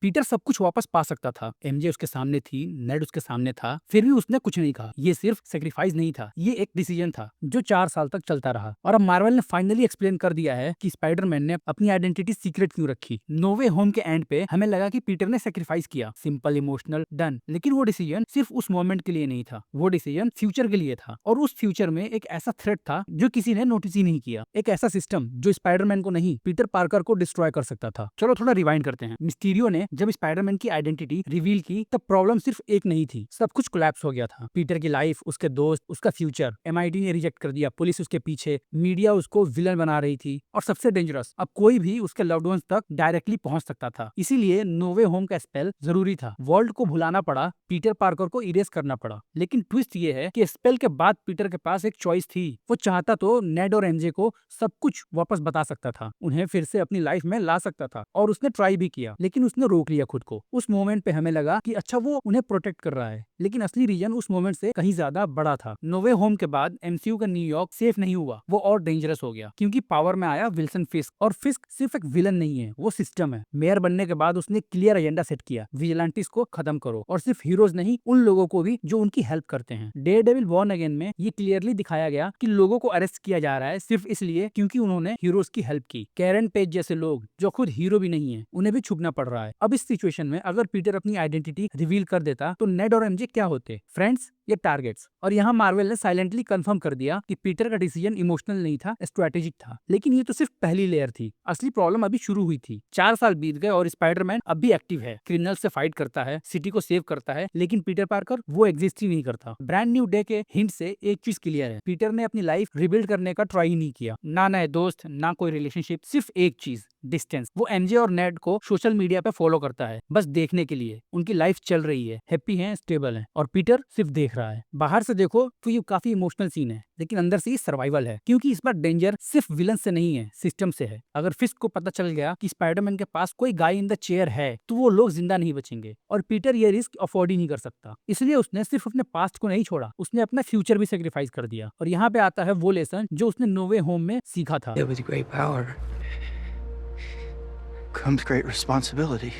Peter सब कुछ वापस पा सकता था। एमजे उसके सामने थी, नेड उसके सामने था, फिर भी उसने कुछ नहीं कहा। ये सिर्फ सेक्रीफाइस नहीं था, ये एक डिसीजन था जो 4 साल तक चलता रहा। और अब मार्वल ने फाइनली एक्सप्लेन कर दिया है कि स्पाइडरमैन ने अपनी आइडेंटिटी सीक्रेट क्यों रखी। नो वे होम के एंड पे हमें लगा कि पीटर ने सेक्रीफाइस किया, सिंपल, इमोशनल, डन। लेकिन वो डिसीजन सिर्फ उस मोमेंट के लिए नहीं था, वो डिसीजन फ्यूचर के लिए था। और उस फ्यूचर में एक ऐसा थ्रेट था जो किसी ने नोटिस ही नहीं किया, एक ऐसा सिस्टम जो स्पाइडरमैन को नहीं, पीटर पार्कर को डिस्ट्रॉय कर सकता था। चलो थोड़ा रिवाइंड करते हैं। मिस्टीरियो ने जब स्पाइडरमैन की आइडेंटिटी रिवील की तब प्रॉब्लम सिर्फ एक नहीं थी, सब कुछ कोलैप्स हो गया था। पीटर की लाइफ, उसके दोस्त, उसका फ्यूचर। एमआईटी ने रिजेक्ट कर दिया, पुलिस उसके पीछे, मीडिया उसको विलन बना रही थी, और सबसे डेंजरस, अब कोई भी उसके लव्ड वंस तक डायरेक्टली पहुंच सकता था। इसीलिए नो वे होम का स्पेल जरूरी था। वर्ल्ड को भुलाना पड़ा, पीटर पार्कर को इरेज करना पड़ा। लेकिन ट्विस्ट ये है कि स्पेल के बाद पीटर के पास एक चॉइस थी। वो चाहता तो नेड और एमजे को सब कुछ वापस बता सकता था, उन्हें फिर से अपनी लाइफ में ला सकता था, और उसने ट्राई भी किया, लेकिन उसने रोक लिया खुद को। उस मोमेंट पे हमें लगा कि अच्छा वो उन्हें प्रोटेक्ट कर रहा है, लेकिन असली रीजन उस मोमेंट से कहीं ज्यादा बड़ा था। नो वे होम के बाद एमसीयू का न्यूयॉर्क सेफ नहीं हुआ, वो और डेंजरस हो गया, क्योंकि पावर में आया विल्सन फिस्क। और फिस्क सिर्फ एक विलन नहीं है, वो सिस्टम है। मेयर बनने के बाद उसने क्लियर एजेंडा सेट किया, विजिलेंटिस को खत्म करो, और सिर्फ हीरोज नहीं, उन लोगों को भी जो उनकी हेल्प करते हैं। डेयरडेविल बॉर्न अगेन में ये क्लियरली दिखाया गया कि लोगों को अरेस्ट किया जा रहा है सिर्फ इसलिए क्योंकि उन्होंने हीरोज की हेल्प की। कैरन पेज जैसे लोग जो खुद हीरो भी नहीं है, उन्हें भी छुपना पड़ रहा है। अब इस सिचुएशन में अगर पीटर अपनी आइडेंटिटी रिवील कर देता तो नेड और एमजे क्या होते, फ्रेंड्स या टारगेट्स? और यहाँ मार्वल ने साइलेंटली कंफर्म कर दिया कि पीटर का डिसीजन इमोशनल नहीं था, स्ट्रेटेजिक था। लेकिन ये तो सिर्फ पहली लेयर थी, असली प्रॉब्लम अभी शुरू हुई थी। 4 साल बीत गए और स्पाइडरमैन अब भी एक्टिव है, क्रिमिनल से फाइट करता है, सिटी को सेव करता है, लेकिन पीटर पार्कर वो एग्जिस्ट ही नहीं करता। ब्रांड न्यू डे के हिंट से एक चीज क्लियर है, पीटर ने अपनी लाइफ रिबिल्ड करने का ट्राई ही नहीं किया, ना नए दोस्त, ना कोई रिलेशनशिप, सिर्फ एक चीज, डिस्टेंस। वो एमजे और नेड को सोशल मीडिया पे फॉलो करता है, बस देखने के लिए उनकी लाइफ चल रही है, हैप्पी है, स्टेबल है, और पीटर सिर्फ देख रहा है। बाहर से देखो तो ये काफी इमोशनल सीन है, लेकिन अंदर से ये सर्वाइवल है, क्योंकि इस बार डेंजर सिर्फ विलन से नहीं है, सिस्टम से है। अगर फिस्क को पता चल गया कि स्पाइडरमैन के पास कोई गाय इन द चेयर है, तो वो लोग जिंदा नहीं बचेंगे, और पीटर ये रिस्क अफोर्ड ही नहीं कर सकता। इसलिए उसने सिर्फ अपने पास्ट को नहीं छोड़ा, उसने अपना फ्यूचर भी सेक्रीफाइस कर दिया। और यहाँ पे आता है वो लेसन जो उसने नो वे होम में सीखा था। With great power comes great responsibility.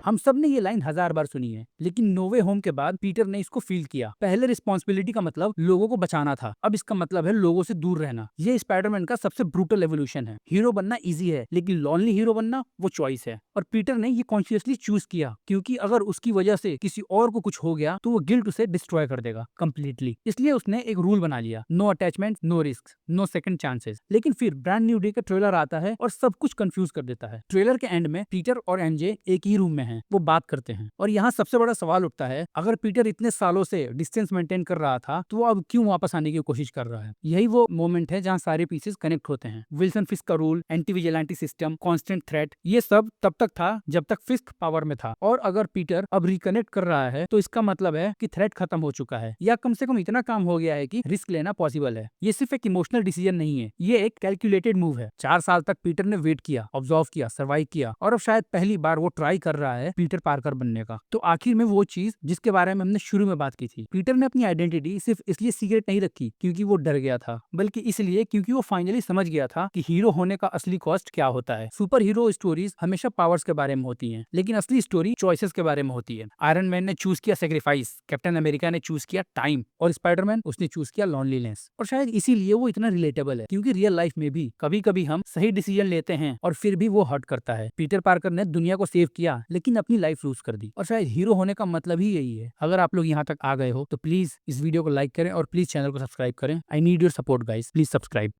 हम सब ने ये लाइन 1000 बार सुनी है, लेकिन नो वे होम के बाद पीटर ने इसको फील किया। पहले रिस्पॉन्सिबिलिटी का मतलब लोगों को बचाना था, अब इसका मतलब है लोगों से दूर रहना। ये स्पाइडरमैन का सबसे ब्रूटल एवोल्यूशन है। हीरो बनना इजी है, लेकिन लॉनली हीरो बनना वो चॉइस है, और पीटर ने ये कॉन्शियसली चूज किया, क्योंकि अगर उसकी वजह से किसी और को कुछ हो गया तो वो गिल्ट उसे डिस्ट्रॉय कर देगा कंप्लीटली। इसलिए उसने एक रूल बना लिया, no attachment, no risk, no second chances. लेकिन फिर ब्रांड न्यू डे का ट्रेलर आता है और सब कुछ कंफ्यूज कर देता है। ट्रेलर के एंड में पीटर और एमजे एक ही रूम में हैं, वो बात करते हैं, और यहाँ सबसे बड़ा सवाल उठता है, अगर पीटर इतने सालों से डिस्टेंस मेंटेन कर रहा था तो वो अब क्यों वापस आने की कोशिश कर रहा है? यही वो मोमेंट है जहाँ सारे पीसेस कनेक्ट होते हैं। विल्सन फिस्क का rule, anti vigilante system, constant threat, ये सब तब तक था जब तक फिस्क पावर में था, और अगर पीटर अब रिकनेक्ट कर रहा है तो इसका मतलब है कि थ्रेट खत्म हो चुका है, या कम से कम इतना काम हो गया है कि रिस्क लेना पॉसिबल है। ये सिर्फ एक इमोशनल डिसीजन नहीं है, ये एक कैलकुलेटेड मूव है। 4 साल तक पीटर ने वेट किया, ऑब्जर्व किया, सर्वाइव किया, और अब शायद पहली बार वो ट्राई कर रहा है पीटर पार्कर बनने का। तो आखिर में वो चीज जिसके बारे में हमने शुरू में बात की थी, पीटर ने अपनी आइडेंटिटी सिर्फ इसलिए सीक्रेट नहीं रखी क्योंकि वो डर गया था, बल्कि इसलिए क्योंकि वो फाइनली समझ गया था कि हीरो होने का असली कॉस्ट क्या होता है। सुपर हीरो स्टोरीज हमेशा पावर्स के बारे में होती हैं, लेकिन असली स्टोरी चॉइसेस के बारे में होती है। आयरन मैन ने चूज किया सेक्रीफाइस, कैप्टन अमेरिका ने चूज किया टाइम, और स्पाइडरमैन उसने चूज किया लॉनलीनेस। और शायद इसीलिए वो इतना रिलेटेबल है, क्योंकि रियल लाइफ में भी कभी कभी हम सही डिसीजन लेते हैं और फिर भी वो हर्ट करता है। पीटर पार्कर ने दुनिया को सेव किया, लेकिन अपनी लाइफ लूज कर दी, और शायद हीरो होने का मतलब ही यही है। अगर आप लोग यहाँ तक आ गए हो तो प्लीज इस वीडियो को लाइक करें और प्लीज चैनल को सब्सक्राइब करें। I need your support guys, please subscribe.